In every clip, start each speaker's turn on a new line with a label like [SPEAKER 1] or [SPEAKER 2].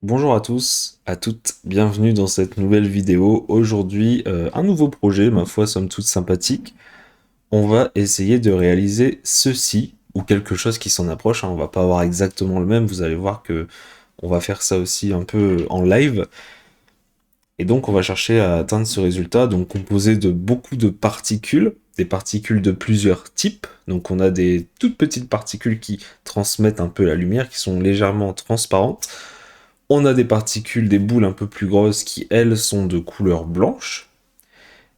[SPEAKER 1] Bonjour à tous, à toutes, bienvenue dans cette nouvelle vidéo. Aujourd'hui, un nouveau projet, ma foi, somme toute sympathique. On va essayer de réaliser ceci, ou quelque chose qui s'en approche, hein. On va pas avoir exactement le même, vous allez voir que on va faire ça aussi un peu en live. Et donc on va chercher à atteindre ce résultat, donc composé de beaucoup de particules, des particules de plusieurs types. Donc on a des toutes petites particules qui transmettent un peu la lumière, qui sont légèrement transparentes. On a des particules, des boules un peu plus grosses qui, elles, sont de couleur blanche.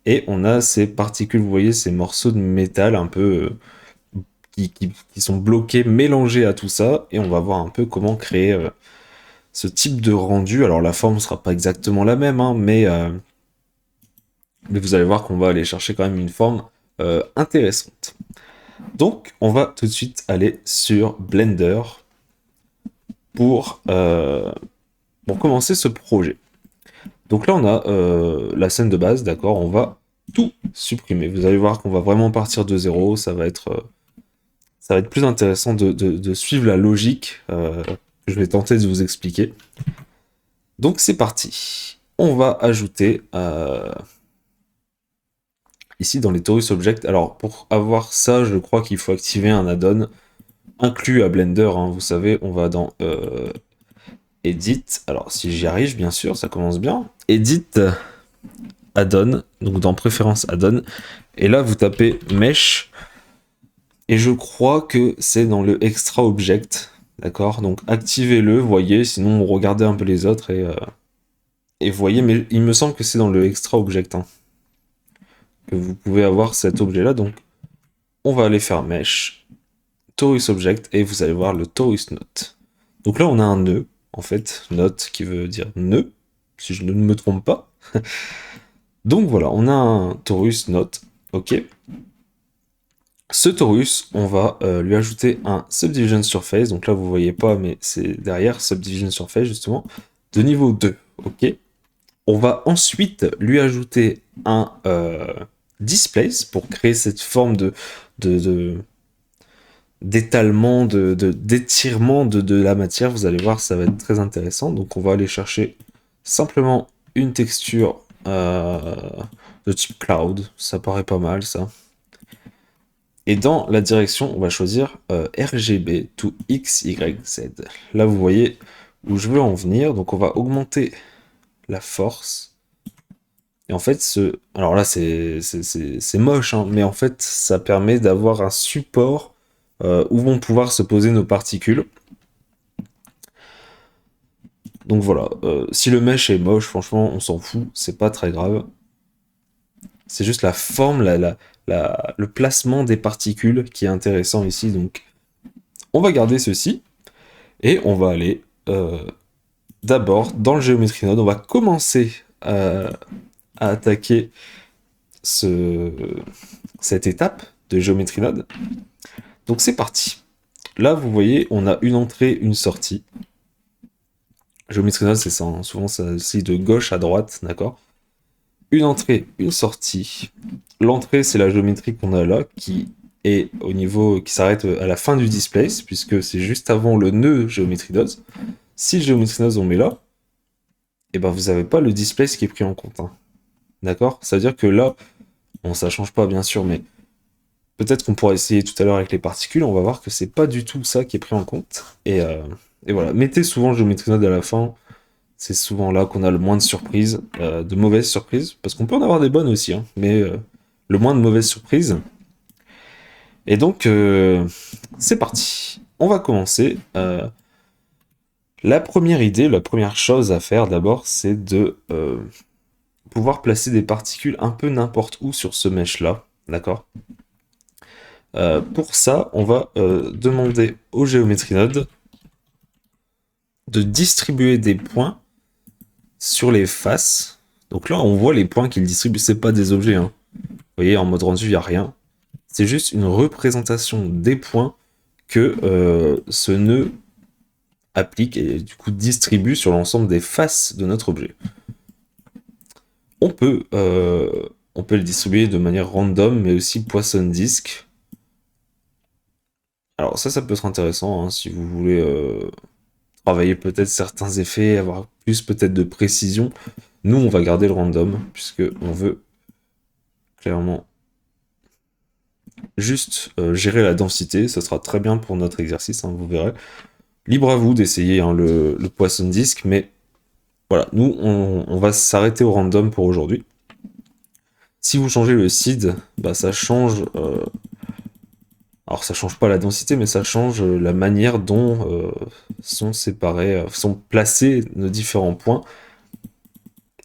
[SPEAKER 1] Et on a ces particules, vous voyez, ces morceaux de métal un peu qui sont bloqués, mélangés à tout ça. Et on va voir un peu comment créer ce type de rendu. Alors la forme ne sera pas exactement la même, hein, mais vous allez voir qu'on va aller chercher quand même une forme intéressante. Donc on va tout de suite aller sur Blender pour, euh, pour commencer ce projet. Donc là, on a la scène de base, d'accord, on va tout supprimer. Vous allez voir qu'on va vraiment partir de zéro, ça va être plus intéressant de suivre la logique que je vais tenter de vous expliquer. Donc c'est parti. On va ajouter ici dans les Torus Object. Alors pour avoir ça, je crois qu'il faut activer un add-on inclus à Blender, hein. Vous savez, on va dans Edit. Alors si j'y arrive, bien sûr, ça commence bien. Edit add-on, donc dans Préférences add-on. Et là, vous tapez Mesh, et je crois que c'est dans le Extra Object, d'accord? Donc activez-le, voyez, sinon regardez un peu les autres et voyez, mais il me semble que c'est dans le Extra Object, hein, que vous pouvez avoir cet objet-là. Donc on va aller faire Mesh, Torus Object, et vous allez voir le Torus Note. Donc là, on a un nœud, en fait, Note qui veut dire nœud, si je ne me trompe pas. Donc voilà, on a un Torus Note, ok? Ce torus, on va lui ajouter un Subdivision Surface, donc là vous voyez pas, mais c'est derrière Subdivision Surface justement, de niveau 2, ok. On va ensuite lui ajouter un Displace pour créer cette forme de d'étalement, d'étirement de la matière. Vous allez voir, ça va être très intéressant. Donc on va aller chercher simplement une texture de type Cloud, ça paraît pas mal ça. Et dans la direction, on va choisir RGB to X, Y, Z. Là, vous voyez où je veux en venir. Donc, on va augmenter la force. Et en fait, alors là, c'est moche, hein, mais en fait, ça permet d'avoir un support où vont pouvoir se poser nos particules. Donc voilà, si le mesh est moche, franchement, on s'en fout, c'est pas très grave. C'est juste la forme, le placement des particules qui est intéressant ici. Donc, on va garder ceci. Et on va aller d'abord dans le Geometry Node, on va commencer à attaquer cette étape de Geometry Node. Donc c'est parti. Là, vous voyez, on a une entrée, une sortie. Geometry Node, c'est ça, hein. Souvent ça c'est de gauche à droite, d'accord? Une entrée, une sortie. L'entrée, c'est la géométrie qu'on a là, qui est au niveau, qui s'arrête à la fin du displace, puisque c'est juste avant le nœud Geometry Node. Si le Geometry Node on met là, et ben vous n'avez pas le displace qui est pris en compte, hein. D'accord? Ça veut dire que là, bon, ça change pas bien sûr, mais peut-être qu'on pourra essayer tout à l'heure avec les particules, on va voir que c'est pas du tout ça qui est pris en compte. Et voilà, mettez souvent le Geometry Node à la fin, c'est souvent là qu'on a le moins de surprises, de mauvaises surprises, parce qu'on peut en avoir des bonnes aussi, hein, mais le moins de mauvaises surprises. Et donc, c'est parti. On va commencer. La première idée, la première chose à faire d'abord, c'est de pouvoir placer des particules un peu n'importe où sur ce mesh-là, d'accord? Pour ça, on va demander au Geometry Node de distribuer des points sur les faces. Donc là, on voit les points qu'il distribue, c'est pas des objets, hein. Vous voyez, en mode rendu, il n'y a rien. C'est juste une représentation des points que ce nœud applique et du coup distribue sur l'ensemble des faces de notre objet. On peut le distribuer de manière random, mais aussi Poisson Disk. Alors ça peut être intéressant, hein, si vous voulez travailler peut-être certains effets, avoir plus peut-être de précision. Nous, on va garder le random, puisque on veut clairement juste gérer la densité. Ça sera très bien pour notre exercice, hein, vous verrez. Libre à vous d'essayer hein, le poisson disque, mais voilà, nous, on va s'arrêter au random pour aujourd'hui. Si vous changez le seed, bah, ça change... alors ça change pas la densité, mais ça change la manière dont sont séparés, sont placés nos différents points.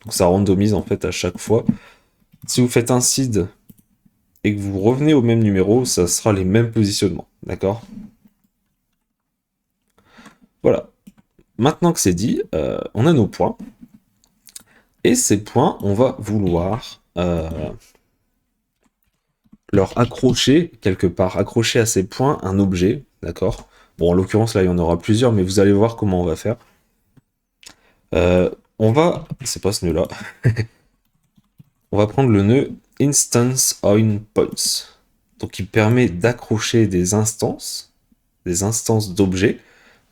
[SPEAKER 1] Donc ça randomise en fait à chaque fois. Si vous faites un seed et que vous revenez au même numéro, ça sera les mêmes positionnements, d'accord? Voilà. Maintenant que c'est dit, on a nos points. Et ces points, on va vouloir leur accrocher quelque part, accrocher à ces points un objet, d'accord? Bon, en l'occurrence, là, il y en aura plusieurs, mais vous allez voir comment on va faire. On va... C'est pas ce nœud-là. On va prendre le nœud Instance on Points. Donc, il permet d'accrocher des instances d'objets,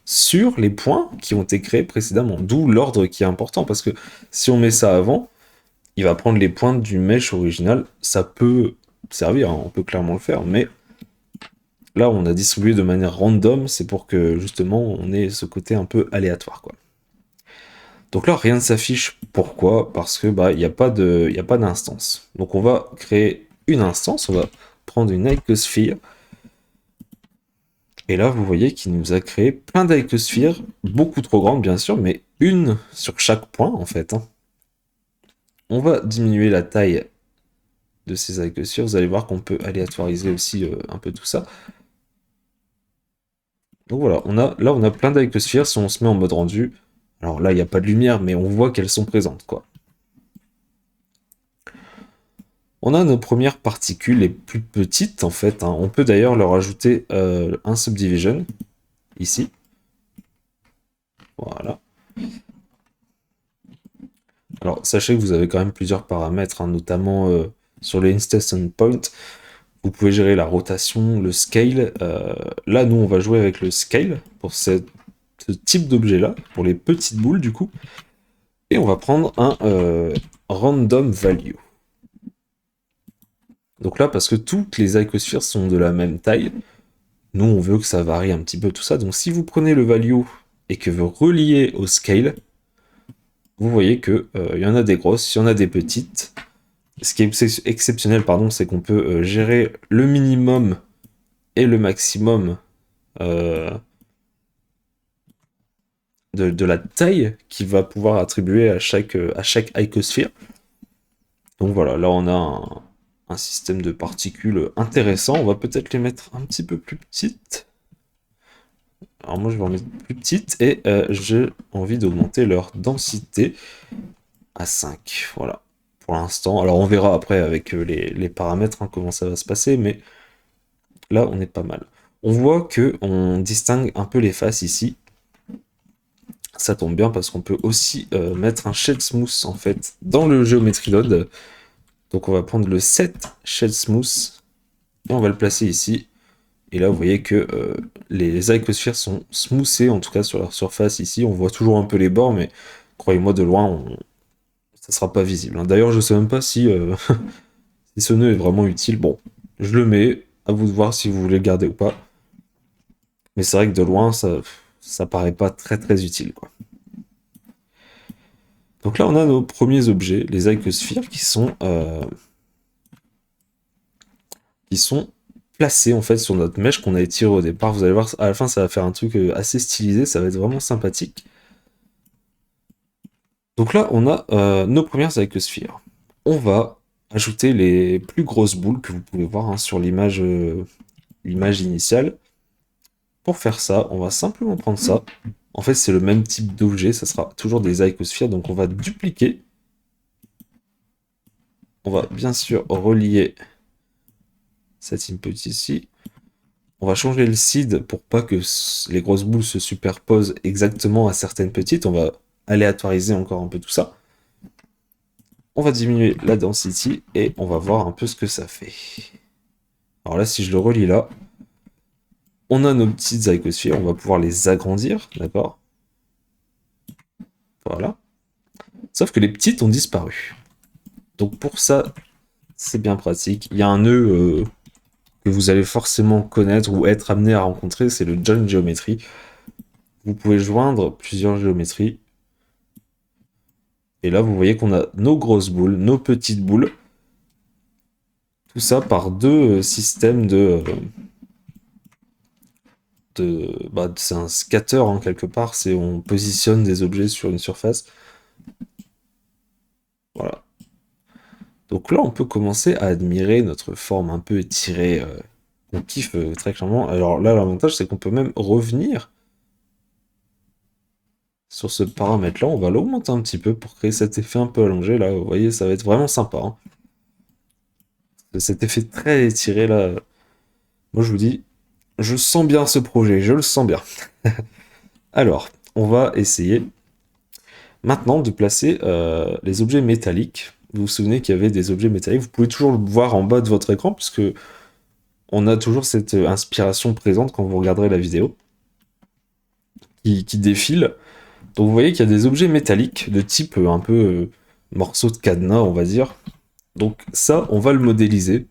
[SPEAKER 1] sur les points qui ont été créés précédemment. D'où l'ordre qui est important, parce que si on met ça avant, il va prendre les points du mesh original. Ça peut servir, hein, on peut clairement le faire, mais là, on a distribué de manière random, c'est pour que justement on ait ce côté un peu aléatoire, quoi. Donc là, rien ne s'affiche. Pourquoi? Parce que bah il n'y a pas d'instance. Donc on va créer une instance, on va prendre une icosphere. Et là, vous voyez qu'il nous a créé plein d'icospheres, beaucoup trop grandes bien sûr, mais une sur chaque point en fait, hein. On va diminuer la taille de ces icospheres. Vous allez voir qu'on peut aléatoriser aussi un peu tout ça. Donc voilà, là on a plein d'icospheres. Si on se met en mode rendu, alors là il n'y a pas de lumière, mais on voit qu'elles sont présentes, quoi. On a nos premières particules les plus petites en fait, hein. On peut d'ailleurs leur ajouter un subdivision ici. Voilà. Alors sachez que vous avez quand même plusieurs paramètres, hein, notamment sur les instance point. Vous pouvez gérer la rotation, le scale. Là, nous, on va jouer avec le scale pour ce type d'objet-là, pour les petites boules, du coup. Et on va prendre un random value. Donc là, parce que toutes les icospheres sont de la même taille, nous, on veut que ça varie un petit peu tout ça. Donc si vous prenez le value et que vous reliez au scale, vous voyez qu'il y en a des grosses, il y en a des petites. Ce qui est exceptionnel, pardon, c'est qu'on peut gérer le minimum et le maximum de la taille qu'il va pouvoir attribuer à chaque icosphere. Donc voilà, là on a un système de particules intéressant. On va peut-être les mettre un petit peu plus petites. Alors moi je vais en mettre plus petites et j'ai envie d'augmenter leur densité à 5. Voilà, pour l'instant. Alors on verra après avec les paramètres hein, comment ça va se passer, mais là on est pas mal. On voit que on distingue un peu les faces ici. Ça tombe bien parce qu'on peut aussi mettre un shade smooth en fait dans le geometry node. Donc on va prendre le set shade smooth et on va le placer ici. Et là vous voyez que les icospheres sont smoothées en tout cas sur leur surface ici. On voit toujours un peu les bords, mais croyez-moi de loin ça sera pas visible. D'ailleurs je sais même pas si, si ce nœud est vraiment utile. Bon, je le mets, à vous de voir si vous voulez le garder ou pas. Mais c'est vrai que de loin ça paraît pas très très utile, quoi. Donc là, on a nos premiers objets, les icospheres, qui sont placés en fait sur notre mèche qu'on a étiré au départ. Vous allez voir, à la fin, ça va faire un truc assez stylisé, ça va être vraiment sympathique. Donc là, on a nos premières icospheres. On va ajouter les plus grosses boules que vous pouvez voir hein, sur l'image initiale. Pour faire ça, on va simplement prendre ça. En fait, c'est le même type d'objet, ça sera toujours des icospheres, donc on va dupliquer. On va bien sûr relier cette input ici. On va changer le seed pour pas que les grosses boules se superposent exactement à certaines petites. On va aléatoriser encore un peu tout ça. On va diminuer la density et on va voir un peu ce que ça fait. Alors là, si je le relie là, on a nos petites icospheres, on va pouvoir les agrandir, d'accord? Voilà. Sauf que les petites ont disparu. Donc pour ça, c'est bien pratique. Il y a un nœud que vous allez forcément connaître ou être amené à rencontrer, c'est le Join Geometry. Vous pouvez joindre plusieurs géométries. Et là, vous voyez qu'on a nos grosses boules, nos petites boules. Tout ça par deux systèmes c'est un scatter hein, quelque part, c'est on positionne des objets sur une surface. Voilà. Donc là, on peut commencer à admirer notre forme un peu étirée. On kiffe très clairement. Alors là, l'avantage, c'est qu'on peut même revenir sur ce paramètre-là. On va l'augmenter un petit peu pour créer cet effet un peu allongé. Là, vous voyez, ça va être vraiment sympa. Hein. Cet effet très étiré, là. Moi, je vous dis, je sens bien ce projet, je le sens bien. Alors, on va essayer maintenant de placer les objets métalliques. Vous vous souvenez qu'il y avait des objets métalliques. Vous pouvez toujours le voir en bas de votre écran, puisque on a toujours cette inspiration présente quand vous regarderez la vidéo, qui défile. Donc vous voyez qu'il y a des objets métalliques de type un peu morceau de cadenas, on va dire. Donc ça, on va le modéliser.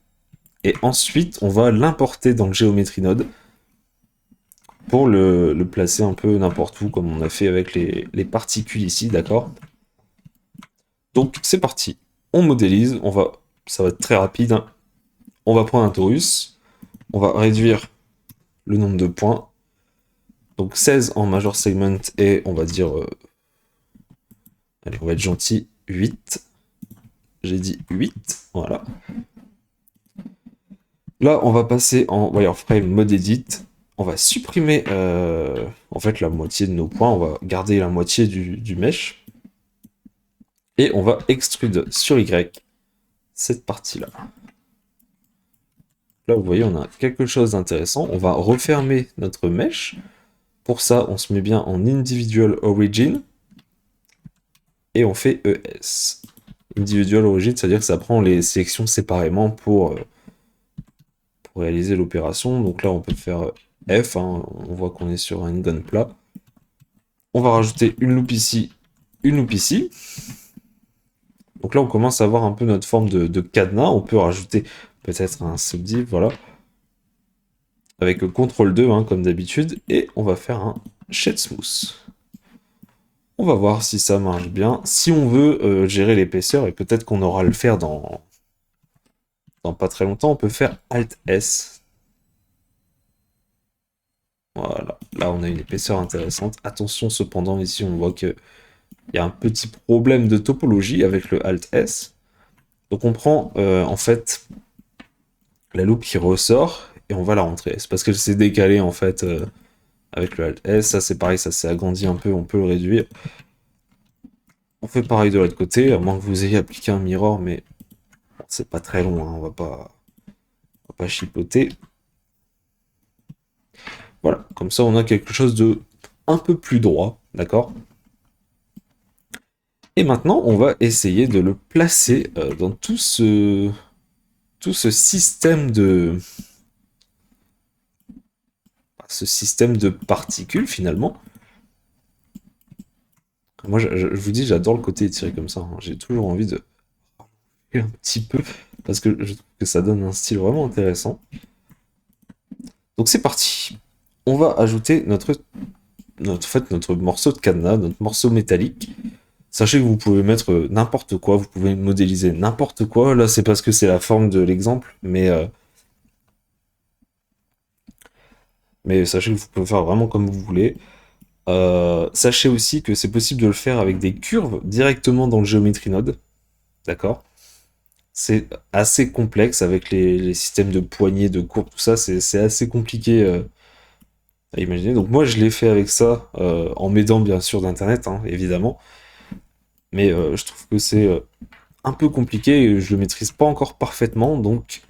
[SPEAKER 1] Et ensuite, on va l'importer dans le Geometry Node pour le placer un peu n'importe où, comme on a fait avec les particules ici, d'accord? Donc c'est parti. On modélise, ça va être très rapide. Hein. On va prendre un torus, on va réduire le nombre de points. Donc 16 en major segment et on va dire... allez, on va être gentil, 8. J'ai dit 8, voilà. Là, on va passer en wireframe mode edit. On va supprimer en fait la moitié de nos points. On va garder la moitié du mesh. Et on va extrude sur Y cette partie-là. Là, vous voyez, on a quelque chose d'intéressant. On va refermer notre mesh. Pour ça, on se met bien en individual origin. Et on fait ES. Individual origin, c'est-à-dire que ça prend les sélections séparément pour réaliser l'opération. Donc là, on peut faire F. Hein. On voit qu'on est sur un gun plat. On va rajouter une loupe ici, une loupe ici. Donc là, on commence à avoir un peu notre forme de cadenas. On peut rajouter peut-être un subdiv, voilà. Avec le CTRL 2, hein, comme d'habitude. Et on va faire un shade smooth. On va voir si ça marche bien. Si on veut gérer l'épaisseur, et peut-être qu'on aura à le faire dans pas très longtemps, on peut faire Alt-S. Voilà. Là, on a une épaisseur intéressante. Attention, cependant, ici, on voit que il y a un petit problème de topologie avec le Alt-S. Donc on prend en fait la loupe qui ressort et on va la rentrer. C'est parce qu'elle s'est décalée en fait avec le Alt-S. Ça c'est pareil, ça s'est agrandi un peu, on peut le réduire. On fait pareil de l'autre côté, à moins que vous ayez appliqué un mirror, mais bon, c'est pas très long, hein, on va pas chipoter. Voilà, comme ça on a quelque chose de un peu plus droit, d'accord? Et maintenant, on va essayer de le placer dans tout ce système de particules finalement. Moi, je vous dis, j'adore le côté étiré comme ça. Hein. J'ai toujours envie de un petit peu parce que je trouve que ça donne un style vraiment intéressant. Donc c'est parti. On va ajouter notre morceau de cadenas, notre morceau métallique. Sachez que vous pouvez mettre n'importe quoi, vous pouvez modéliser n'importe quoi. Là, c'est parce que c'est la forme de l'exemple, mais sachez que vous pouvez faire vraiment comme vous voulez. Sachez aussi que c'est possible de le faire avec des curves directement dans le Geometry Node. D'accord? C'est assez complexe avec les systèmes de poignées, de courbes, tout ça, c'est assez compliqué à imaginer. Donc moi, je l'ai fait avec ça, en m'aidant bien sûr d'internet, hein, évidemment. Mais je trouve que c'est un peu compliqué et je le maîtrise pas encore parfaitement. Donc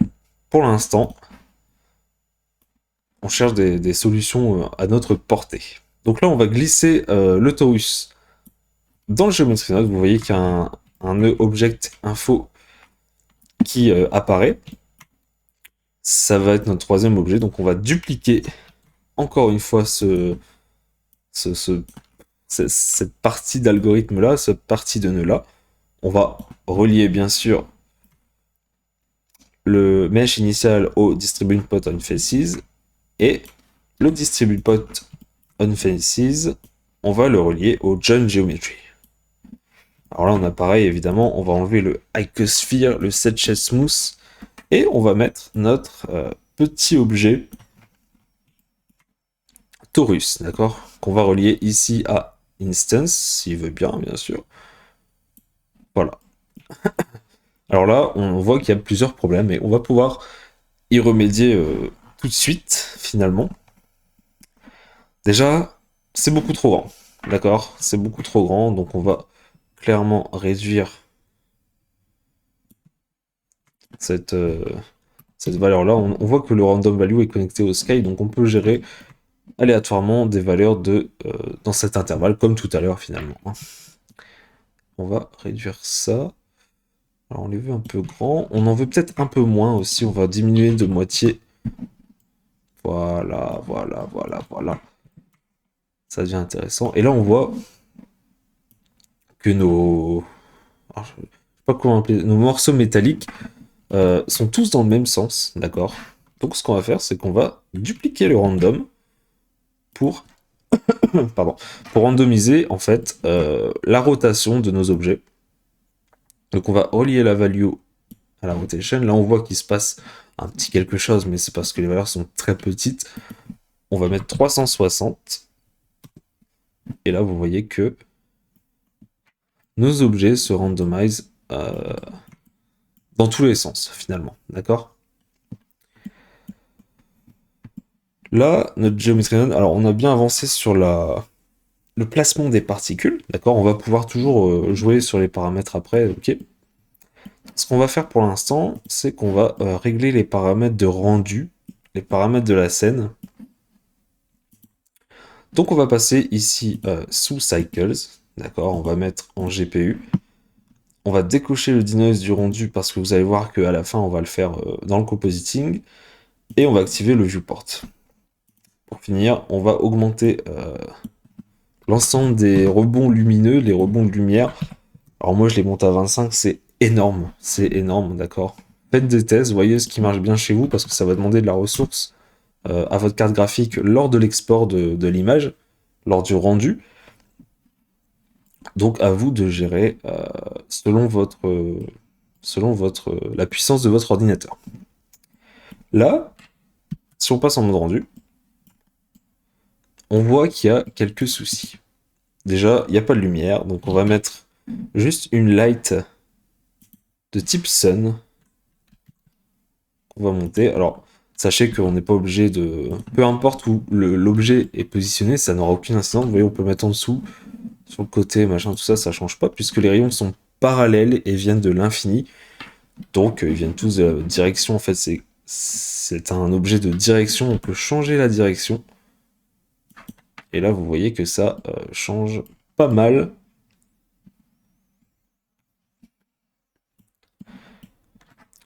[SPEAKER 1] pour l'instant, on cherche des solutions à notre portée. Donc là, on va glisser le torus dans le Geometry Node. Vous voyez qu'il y a un nœud object info qui apparaît. Ça va être notre troisième objet. Donc on va dupliquer encore une fois ce cette partie d'algorithme-là, cette partie de nœud-là. On va relier bien sûr le mesh initial au distribute pot on faces et le distribute pot on faces, on va le relier au join geometry. Alors là, on a pareil, évidemment, on va enlever le icosphere, le set shade smooth, et on va mettre notre petit objet torus, d'accord, qu'on va relier ici à instance, s'il veut bien, bien sûr. Voilà. Alors là, on voit qu'il y a plusieurs problèmes, et on va pouvoir y remédier tout de suite, finalement. Déjà, c'est beaucoup trop grand, d'accord, c'est beaucoup trop grand, donc on va clairement réduire cette valeur-là. On voit que le random value est connecté au scale, donc on peut gérer aléatoirement des valeurs dans cet intervalle, comme tout à l'heure finalement. On va réduire ça. Alors on les veut un peu grand. On en veut peut-être un peu moins aussi. On va diminuer de moitié. Voilà, voilà, voilà, voilà. Ça devient intéressant. Et là on voit que nos... Alors, je sais pas comment appeler... Nos morceaux métalliques sont tous dans le même sens, d'accord. Donc ce qu'on va faire, c'est qu'on va dupliquer le random pour pardon, pour randomiser en fait la rotation de nos objets. Donc on va relier la value à la rotation. Là on voit qu'il se passe un petit quelque chose, mais c'est parce que les valeurs sont très petites. On va mettre 360. Et là vous voyez que nos objets se randomisent dans tous les sens finalement. D'accord. Là, notre Geometry Node, alors on a bien avancé sur le placement des particules, d'accord. On va pouvoir toujours jouer sur les paramètres après, ok. Ce qu'on va faire pour l'instant, c'est qu'on va régler les paramètres de rendu, les paramètres de la scène. Donc on va passer ici sous Cycles, d'accord, on va mettre en GPU. On va décocher le denoise du rendu parce que vous allez voir qu'à la fin on va le faire dans le compositing. Et on va activer le viewport. Pour finir, on va augmenter l'ensemble des rebonds lumineux, les rebonds de lumière. Alors moi je les monte à 25, c'est énorme, d'accord. Faites des tests, voyez ce qui marche bien chez vous parce que ça va demander de la ressource à votre carte graphique lors de l'export de l'image, lors du rendu. Donc à vous de gérer selon la puissance de votre ordinateur. Là, si on passe en mode rendu, on voit qu'il y a quelques soucis. Déjà, il n'y a pas de lumière, donc on va mettre juste une light de type sun qu'on va monter. Alors, sachez qu'on n'est pas obligé de... Peu importe où l'objet est positionné, ça n'aura aucune incidence. Vous voyez, on peut mettre en dessous, sur le côté, machin, tout ça, ça change pas, puisque les rayons sont parallèles et viennent de l'infini. Donc, ils viennent tous de la direction. En fait, c'est un objet de direction. On peut changer la direction. Et là, vous voyez que ça change pas mal.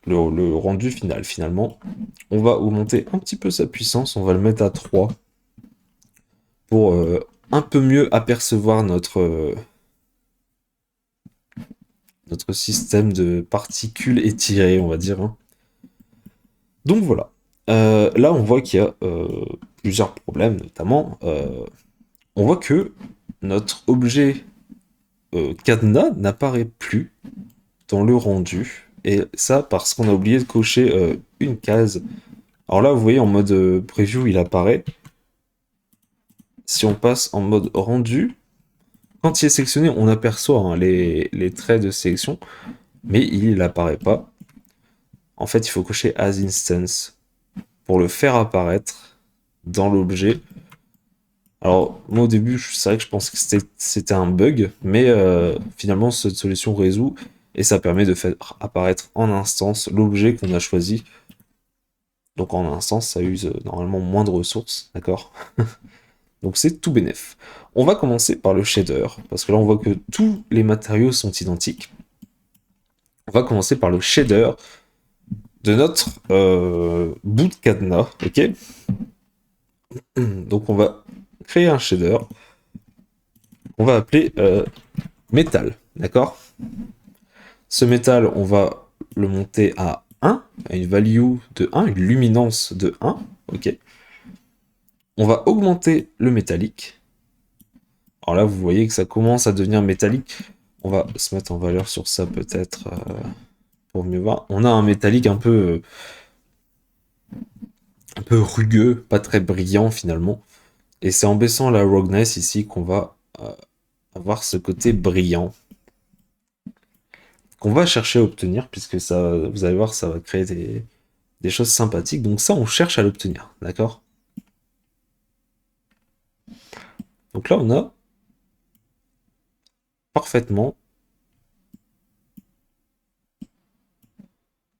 [SPEAKER 1] Le rendu final, finalement. On va augmenter un petit peu sa puissance. On va le mettre à 3 pour un peu mieux apercevoir notre système de particules étirées, on va dire. Hein. Donc voilà. Là, on voit qu'il y a plusieurs problèmes, notamment. On voit que notre objet cadenas n'apparaît plus dans le rendu. Et ça parce qu'on a oublié de cocher une case. Alors là, vous voyez, en mode preview, il apparaît. Si on passe en mode rendu, quand il est sélectionné, on aperçoit hein, les traits de sélection, mais il n'apparaît pas. En fait, il faut cocher As Instance pour le faire apparaître dans l'objet. Alors, moi au début, c'est vrai que je pensais que c'était un bug, mais finalement, cette solution résout et ça permet de faire apparaître en instance l'objet qu'on a choisi. Donc en instance, ça use normalement moins de ressources, d'accord. Donc c'est tout bénef. On va commencer par le shader, parce que là on voit que tous les matériaux sont identiques. On va commencer par le shader de notre bout de cadenas, ok. Donc on va créer un shader qu'on va appeler métal, d'accord? Ce métal, on va le monter à 1, à une value de 1, une luminance de 1, ok? On va augmenter le métallique. Alors là, vous voyez que ça commence à devenir métallique. On va se mettre en valeur sur ça peut-être pour mieux voir. On a un métallique un peu rugueux, pas très brillant finalement. Et c'est en baissant la roughness ici qu'on va avoir ce côté brillant qu'on va chercher à obtenir, puisque ça, vous allez voir, ça va créer des choses sympathiques. Donc ça, on cherche à l'obtenir, d'accord? Donc là, on a parfaitement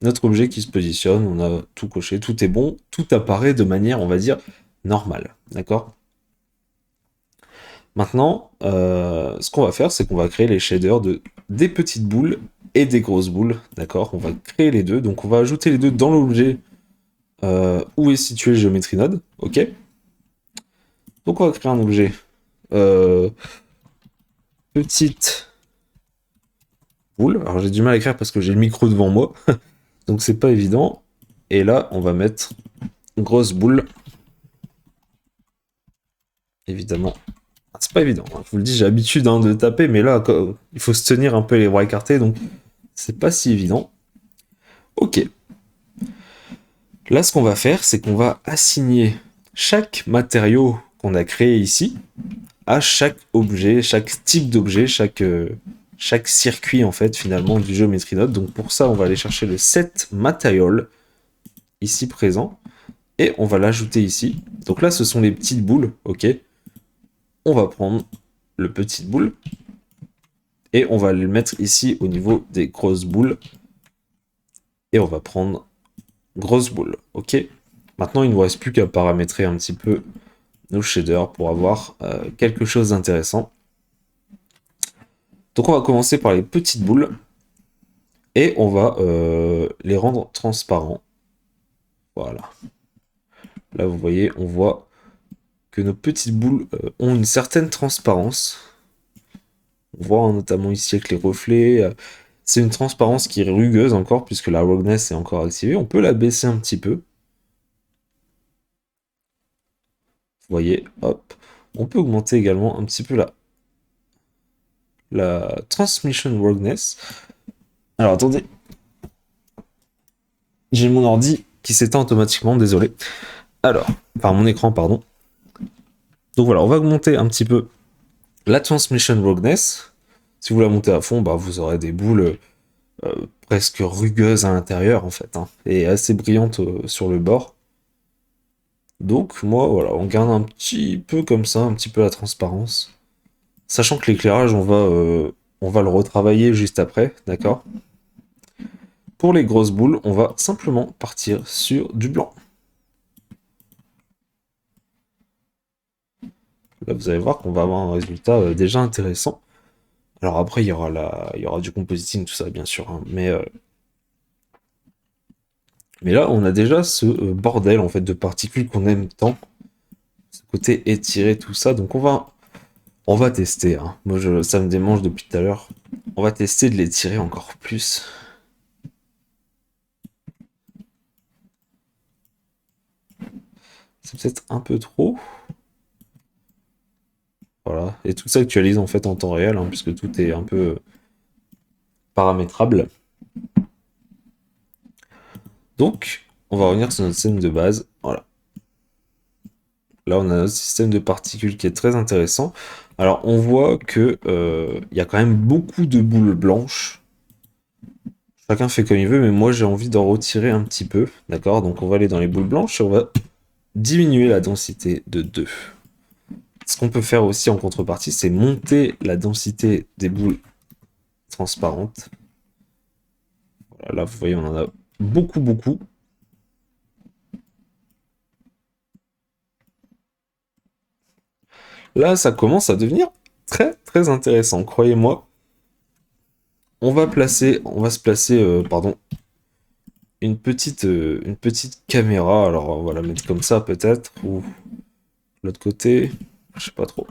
[SPEAKER 1] notre objet qui se positionne, on a tout coché, tout est bon, tout apparaît de manière, on va dire, normale, d'accord? Maintenant, ce qu'on va faire, c'est qu'on va créer les shaders des petites boules et des grosses boules, d'accord? On va créer les deux, donc on va ajouter les deux dans l'objet où est situé le Geometry Node, ok? Donc on va créer un objet petite boule. Alors j'ai du mal à écrire parce que j'ai le micro devant moi, donc c'est pas évident. Et là, on va mettre grosse boule. Évidemment. C'est pas évident, hein. Je vous le dis, j'ai l'habitude de taper, mais là, il faut se tenir un peu les bras écartés, donc c'est pas si évident. Ok. Là, ce qu'on va faire, c'est qu'on va assigner chaque matériau qu'on a créé ici à chaque objet, chaque type d'objet, chaque circuit en fait finalement du Geometry Node. Donc pour ça, on va aller chercher le set material ici présent et on va l'ajouter ici. Donc là, ce sont les petites boules, ok. On va prendre le petite boule et on va le mettre ici au niveau des grosses boules et on va prendre grosse boule, ok. Maintenant, il ne nous reste plus qu'à paramétrer un petit peu nos shaders pour avoir quelque chose d'intéressant. Donc on va commencer par les petites boules et on va les rendre transparents. Voilà. Là, vous voyez, on voit que nos petites boules ont une certaine transparence. On voit notamment ici avec les reflets. C'est une transparence qui est rugueuse encore, puisque la roughness est encore activée. On peut la baisser un petit peu. Vous voyez, hop. On peut augmenter également un petit peu la transmission roughness. Alors, attendez. J'ai mon ordi qui s'éteint automatiquement, désolé. Alors, enfin mon écran, pardon. Donc voilà, on va augmenter un petit peu la transmission roughness. Si vous la montez à fond, bah, vous aurez des boules presque rugueuses à l'intérieur en fait, hein, et assez brillantes sur le bord. Donc moi, voilà, on garde un petit peu comme ça, un petit peu la transparence. Sachant que l'éclairage, on va le retravailler juste après, d'accord? Pour les grosses boules, on va simplement partir sur du blanc. Là, vous allez voir qu'on va avoir un résultat déjà intéressant. Alors après, il y aura du compositing, tout ça, bien sûr, hein, mais là, on a déjà ce bordel en fait de particules qu'on aime tant, ce côté étiré, tout ça. Donc on va tester, hein. Moi, ça me démange depuis tout à l'heure. On va tester de l'étirer encore plus. C'est peut-être un peu trop. Voilà. Et tout s'actualise en fait en temps réel, hein, puisque tout est un peu paramétrable. Donc, on va revenir sur notre scène de base. Voilà. Là, on a notre système de particules qui est très intéressant. Alors, on voit que il y a quand même beaucoup de boules blanches. Chacun fait comme il veut, mais moi, j'ai envie d'en retirer un petit peu. D'accord? Donc, on va aller dans les boules blanches et on va diminuer la densité de 2. Ce qu'on peut faire aussi en contrepartie, c'est monter la densité des boules transparentes. Voilà, là, vous voyez, on en a beaucoup, beaucoup. Là, ça commence à devenir très, très intéressant, croyez-moi. On va se placer, pardon, une petite caméra. Alors, on va la mettre comme ça, peut-être, ou de l'autre côté, je sais pas trop.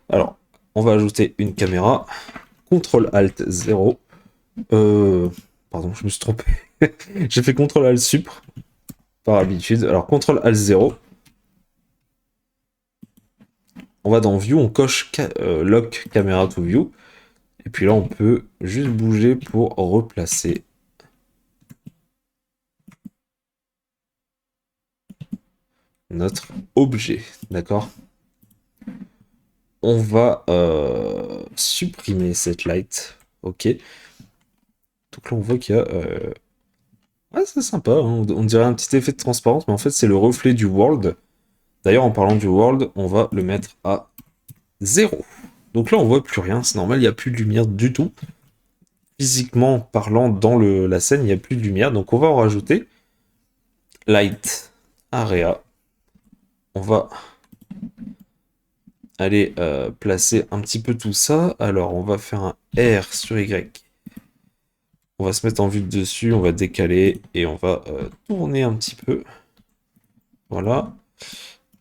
[SPEAKER 1] Alors, On va ajouter une caméra. CTRL-ALT-0. Pardon, je me suis trompé. J'ai fait CTRL-ALT-SUP, par habitude. Alors, CTRL-ALT-0. On va dans View, on coche Lock Camera to View. Et puis là, on peut juste bouger pour replacer notre objet. D'accord? On va supprimer cette light. Ok. Donc là, on voit qu'il y a... Ouais, c'est sympa, hein. On dirait un petit effet de transparence, mais en fait, c'est le reflet du world. D'ailleurs, en parlant du world, on va le mettre à 0. Donc là, on voit plus rien, c'est normal, il n'y a plus de lumière du tout. Physiquement parlant, dans la scène, il n'y a plus de lumière. Donc on va en rajouter. Light Area. On va aller placer un petit peu tout ça. Alors, on va faire un R sur Y. On va se mettre en vue de dessus, on va décaler et on va tourner un petit peu. Voilà.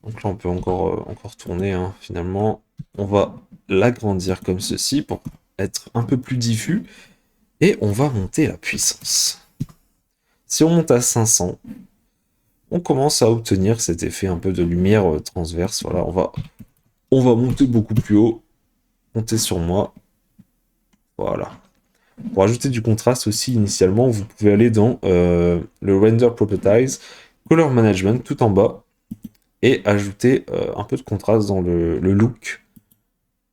[SPEAKER 1] Donc là, on peut encore tourner, hein, finalement. On va l'agrandir comme ceci pour être un peu plus diffus. Et on va monter la puissance. Si on monte à 500, on commence à obtenir cet effet un peu de lumière transverse. Voilà, on va monter beaucoup plus haut. Monter sur moi. Voilà. Pour ajouter du contraste aussi, initialement, vous pouvez aller dans le Render Properties, Color Management, tout en bas, et ajouter un peu de contraste dans le look.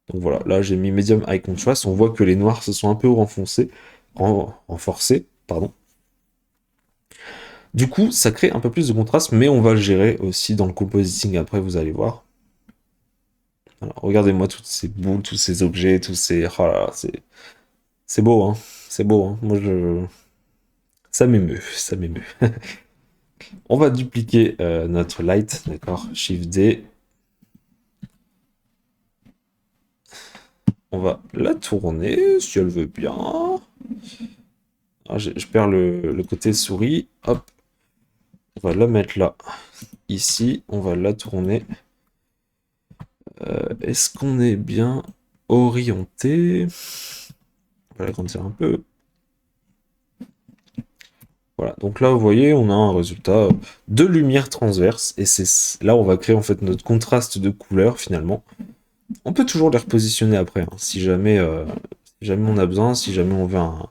[SPEAKER 1] Donc voilà, là j'ai mis Medium High Contrast, on voit que les noirs se sont un peu renforcés, pardon. Du coup, ça crée un peu plus de contraste, mais on va le gérer aussi dans le compositing après, vous allez voir. Alors, regardez-moi toutes ces boules, tous ces objets, tous ces... Oh là là, c'est beau, hein. C'est beau, hein. Moi, ça m'émeut, ça m'émeut. On va dupliquer notre light, d'accord? Shift D. On va la tourner, si elle veut bien. Ah, je perds le côté souris. Hop. On va la mettre là. Ici, on va la tourner. Est-ce qu'on est bien orienté? On va l'agrandir un peu. Voilà, donc là, vous voyez, on a un résultat de lumière transverse. Et c'est là, on va créer en fait notre contraste de couleurs, finalement. On peut toujours les repositionner après, hein, si jamais on a besoin, si jamais on veut un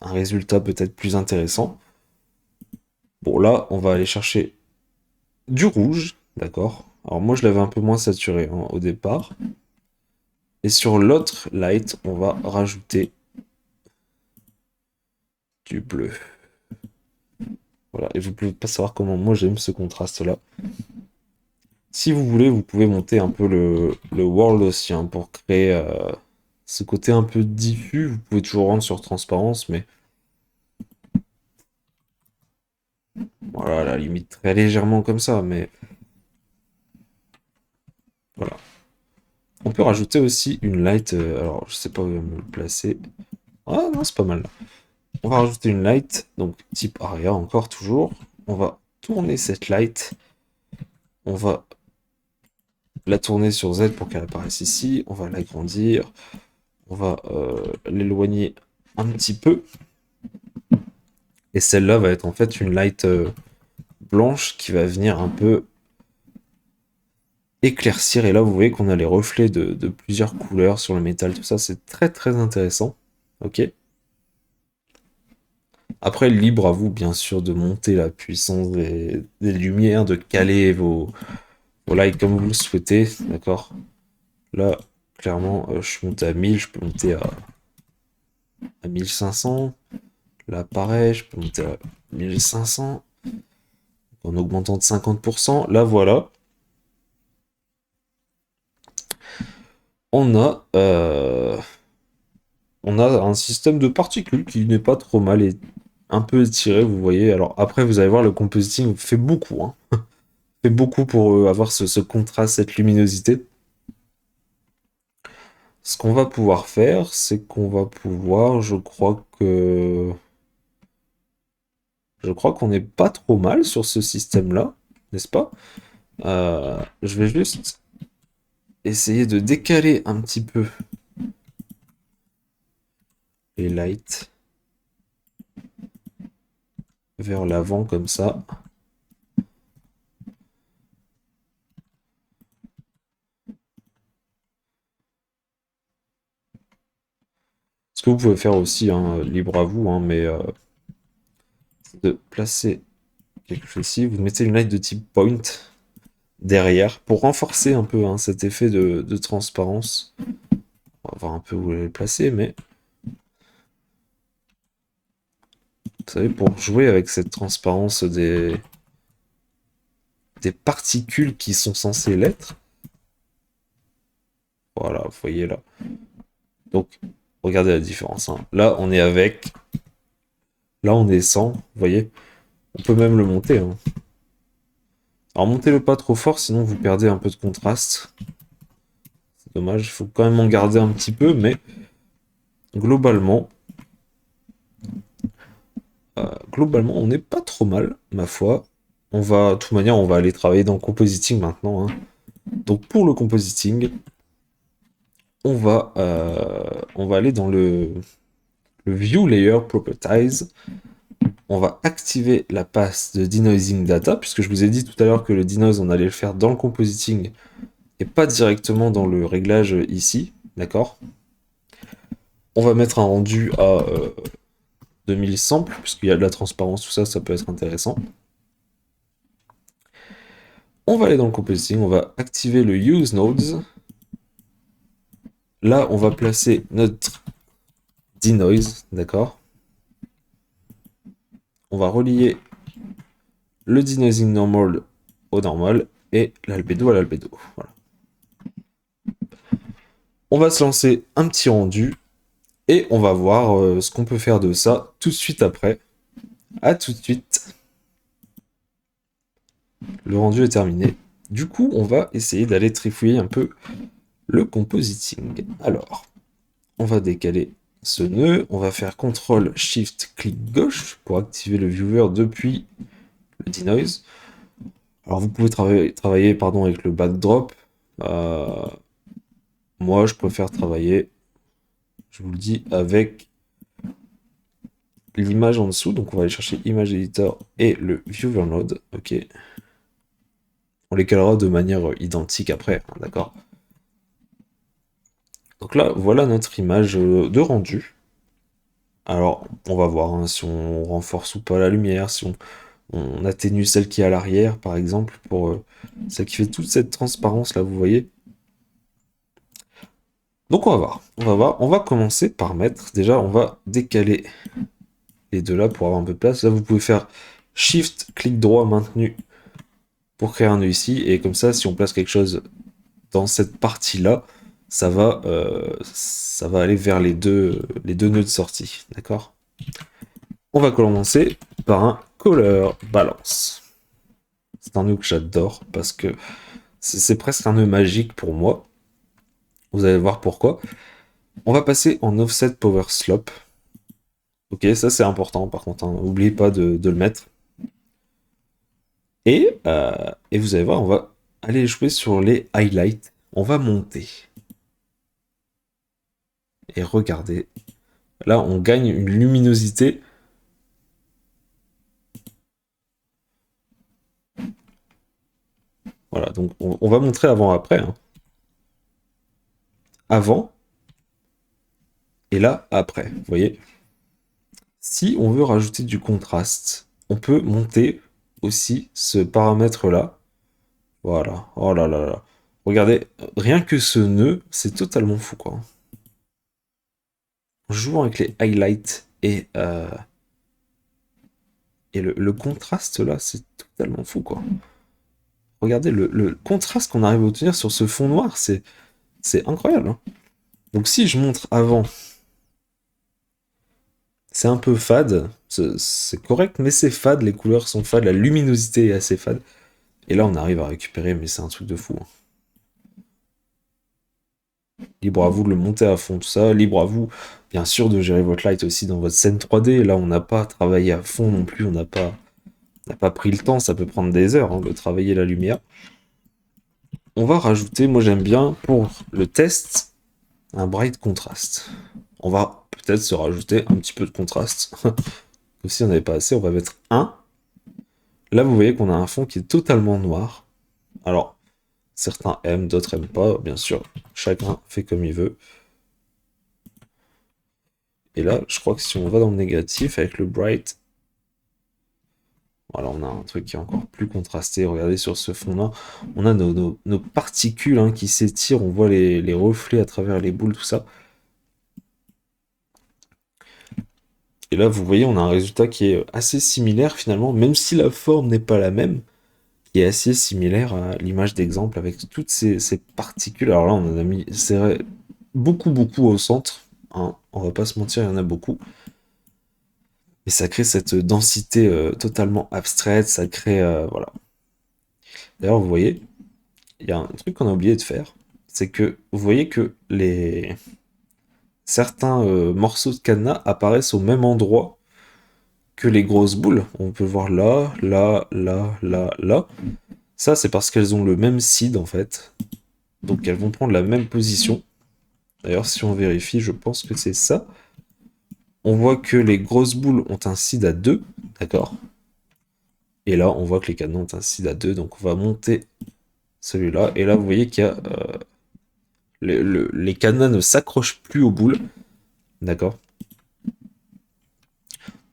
[SPEAKER 1] résultat peut-être plus intéressant. Bon, là, on va aller chercher du rouge, d'accord? Alors moi, je l'avais un peu moins saturé, hein, au départ. Et sur l'autre light, on va rajouter du bleu. Voilà, et vous pouvez pas savoir comment moi j'aime ce contraste-là. Si vous voulez, vous pouvez monter un peu le world aussi, hein, pour créer ce côté un peu diffus. Vous pouvez toujours rendre sur transparence, mais voilà, à la limite très légèrement comme ça, mais voilà. On peut rajouter aussi une light, alors je sais pas où me le placer. Ah non, c'est pas mal. On va rajouter une light, donc type aria encore toujours. On va tourner cette light. On va la tourner sur Z pour qu'elle apparaisse ici. On va l'agrandir. On va l'éloigner un petit peu. Et celle-là va être en fait une light blanche qui va venir un peu éclaircir. Et là, vous voyez qu'on a les reflets de plusieurs couleurs sur le métal. Tout ça, c'est très très intéressant. Ok. Après, libre à vous, bien sûr, de monter la puissance des lumières, de caler vos lights comme vous le souhaitez. D'accord. Là, clairement, je suis monté à 1000, je peux monter à 1500. Là, pareil, je peux monter à 1500. En augmentant de 50%. Là, voilà. On a, euh, on a un système de particules qui n'est pas trop mal et un peu étiré, vous voyez. Alors après, vous allez voir, le compositing fait beaucoup, hein. Fait beaucoup pour avoir ce contraste, cette luminosité. Ce qu'on va pouvoir faire, c'est qu'on va pouvoir, je crois qu'on n'est pas trop mal sur ce système-là, n'est-ce pas? Je vais juste essayer de décaler un petit peu les lights vers l'avant comme ça. Ce que vous pouvez faire aussi, hein, libre à vous, hein, mais c'est de placer quelque chose ici. Vous mettez une light de type point derrière pour renforcer un peu, hein, cet effet de transparence. On va voir un peu où vous allez le placer, mais vous savez, pour jouer avec cette transparence des particules qui sont censées l'être. Voilà, vous voyez là. Donc, regardez la différence, hein. Là, on est avec. Là, on est sans. Vous voyez. On peut même le monter, hein. Alors, montez-le pas trop fort, sinon vous perdez un peu de contraste. C'est dommage. Il faut quand même en garder un petit peu, mais globalement, on n'est pas trop mal, ma foi. De toute manière, on va aller travailler dans le compositing maintenant, hein. Donc, pour le compositing, on va aller dans le View Layer Properties. On va activer la passe de denoising data, puisque je vous ai dit tout à l'heure que le denoise, on allait le faire dans le compositing et pas directement dans le réglage ici, d'accord? On va mettre un rendu à 2000 samples, puisqu'il y a de la transparence, tout ça, ça peut être intéressant. On va aller dans le compositing, on va activer le use nodes. Là, on va placer notre denoise, d'accord? On va relier le denoising normal au normal et l'albédo à l'albédo. Voilà. On va se lancer un petit rendu et on va voir ce qu'on peut faire de ça tout de suite après. À tout de suite. Le rendu est terminé. Du coup, on va essayer d'aller trifouiller un peu le compositing. Alors, on va décaler ce nœud. On va faire CTRL SHIFT clic gauche pour activer le viewer depuis le denoise. Alors, vous pouvez travailler avec le backdrop. Moi, je préfère travailler, je vous le dis, avec l'image en dessous. Donc, on va aller chercher Image Editor et le Viewer Node. Ok. On les calera de manière identique après, hein, d'accord? Donc là, voilà notre image de rendu. Alors, on va voir, hein, si on renforce ou pas la lumière, si on atténue celle qui est à l'arrière, par exemple, pour celle qui fait toute cette transparence là, vous voyez. Donc on va voir, on va commencer par mettre, déjà on va décaler les deux là pour avoir un peu de place. Là vous pouvez faire Shift, clic droit maintenu pour créer un nœud ici, et comme ça si on place quelque chose dans cette partie là, ça va aller vers les deux nœuds de sortie, d'accord? On va commencer par un color balance. C'est un nœud que j'adore parce que c'est presque un nœud magique pour moi. Vous allez voir pourquoi. On va passer en offset power slope. Ok, ça c'est important par contre, hein. N'oubliez pas de le mettre. Et vous allez voir, on va aller jouer sur les highlights. On va monter. Et regardez. Là, on gagne une luminosité. Voilà, donc on va montrer avant-après, hein. Avant. Et là, après. Vous voyez? Si on veut rajouter du contraste, on peut monter aussi ce paramètre-là. Voilà. Oh là là là. Regardez, rien que ce nœud, c'est totalement fou, quoi. En jouant avec les highlights et le contraste, là, c'est totalement fou, quoi. Regardez le contraste qu'on arrive à obtenir sur ce fond noir, c'est incroyable, hein. Donc si je montre avant, c'est un peu fade, c'est correct, mais c'est fade, les couleurs sont fades, la luminosité est assez fade. Et là, on arrive à récupérer, mais c'est un truc de fou, hein. Libre à vous de le monter à fond, tout ça. Libre à vous, bien sûr, de gérer votre light aussi dans votre scène 3D. Là, on n'a pas travaillé à fond non plus, on n'a pas pris le temps. Ça peut prendre des heures, hein, de travailler la lumière. on va rajouter, moi j'aime bien pour le test, un bright contrast. On va peut-être se rajouter un petit peu de contraste. Si on n'avait pas assez, on va mettre 1. Là, vous voyez qu'on a un fond qui est totalement noir. Alors, certains aiment, d'autres aiment pas, bien sûr. Chacun fait comme il veut. Et là, je crois que si on va dans le négatif avec le bright, voilà, on a un truc qui est encore plus contrasté. Regardez sur ce fond-là, on a nos particules hein, qui s'étirent, on voit les reflets à travers les boules, tout ça. Et là, vous voyez, on a un résultat qui est assez similaire finalement, même si la forme n'est pas la même, qui est assez similaire à l'image d'exemple avec toutes ces particules. Alors là, on en a mis, c'est vrai, beaucoup au centre. Hein, on va pas se mentir, il y en a beaucoup. Et ça crée cette densité totalement abstraite, ça crée... voilà. D'ailleurs, vous voyez, il y a un truc qu'on a oublié de faire, c'est que vous voyez que certains morceaux de cadenas apparaissent au même endroit que les grosses boules. On peut voir là, là, là, là, là. Ça, c'est parce qu'elles ont le même seed, en fait. Donc, elles vont prendre la même position. D'ailleurs, si on vérifie, je pense que c'est ça. On voit que les grosses boules ont un seed à 2, d'accord? Et là, on voit que les canons ont un seed à 2, donc on va monter celui-là. Et là, vous voyez qu'il y a... les cadenas ne s'accrochent plus aux boules, d'accord?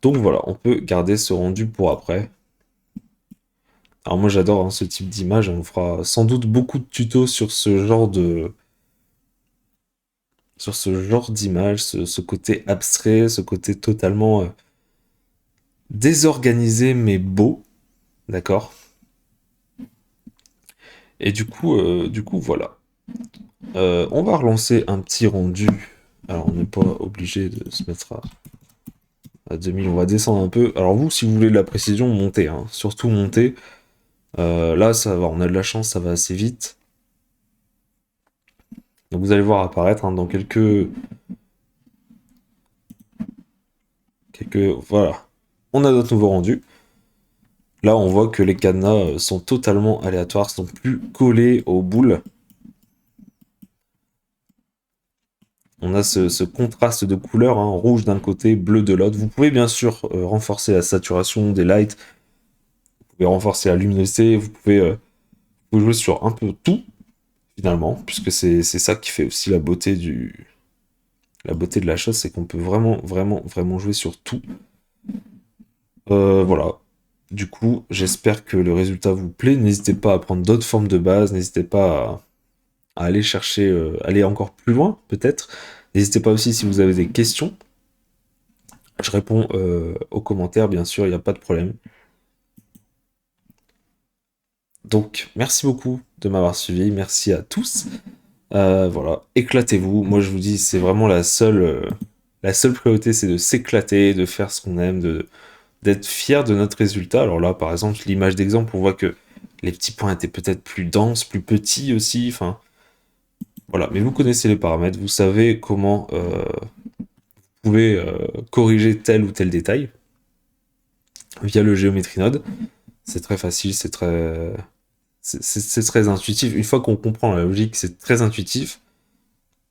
[SPEAKER 1] Donc voilà, on peut garder ce rendu pour après. Alors moi j'adore hein, ce type d'image, on fera sans doute beaucoup de tutos sur ce genre d'image, ce côté abstrait, ce côté totalement désorganisé mais beau, d'accord? Et du coup voilà. On va relancer un petit rendu. Alors on n'est pas obligé de se mettre à 2000, on va descendre un peu. Alors vous, si vous voulez de la précision, montez, hein. Surtout montez. Là, ça va, on a de la chance, ça va assez vite. Donc vous allez voir apparaître hein, dans quelques... Voilà. On a notre nouveau rendu. Là, on voit que les cadenas sont totalement aléatoires, sont plus collés aux boules. On a ce contraste de couleurs, hein, rouge d'un côté, bleu de l'autre. Vous pouvez bien sûr renforcer la saturation des lights, vous pouvez renforcer la luminosité, vous pouvez jouer sur un peu tout, finalement, puisque c'est ça qui fait aussi la beauté de la chose, c'est qu'on peut vraiment jouer sur tout. Voilà. Du coup, j'espère que le résultat vous plaît. N'hésitez pas à prendre d'autres formes de base, n'hésitez pas à aller chercher, aller encore plus loin, peut-être. N'hésitez pas aussi si vous avez des questions. Je réponds aux commentaires, bien sûr, il n'y a pas de problème. Donc, merci beaucoup de m'avoir suivi, merci à tous. Voilà, éclatez-vous. Moi, je vous dis, c'est vraiment la seule priorité, c'est de s'éclater, de faire ce qu'on aime, d'être fier de notre résultat. Alors là, par exemple, l'image d'exemple, on voit que les petits points étaient peut-être plus denses, plus petits aussi. Enfin, voilà. Mais vous connaissez les paramètres, vous savez comment vous pouvez corriger tel ou tel détail via le Geometry Node. C'est très facile, c'est très intuitif. Une fois qu'on comprend la logique, c'est très intuitif.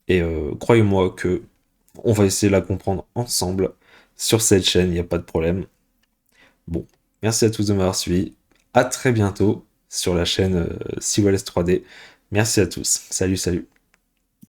[SPEAKER 1] Et croyez-moi que on va essayer de la comprendre ensemble sur cette chaîne, il n'y a pas de problème. Bon, merci à tous de m'avoir suivi. À très bientôt sur la chaîne CWLS 3D. Merci à tous. Salut, salut.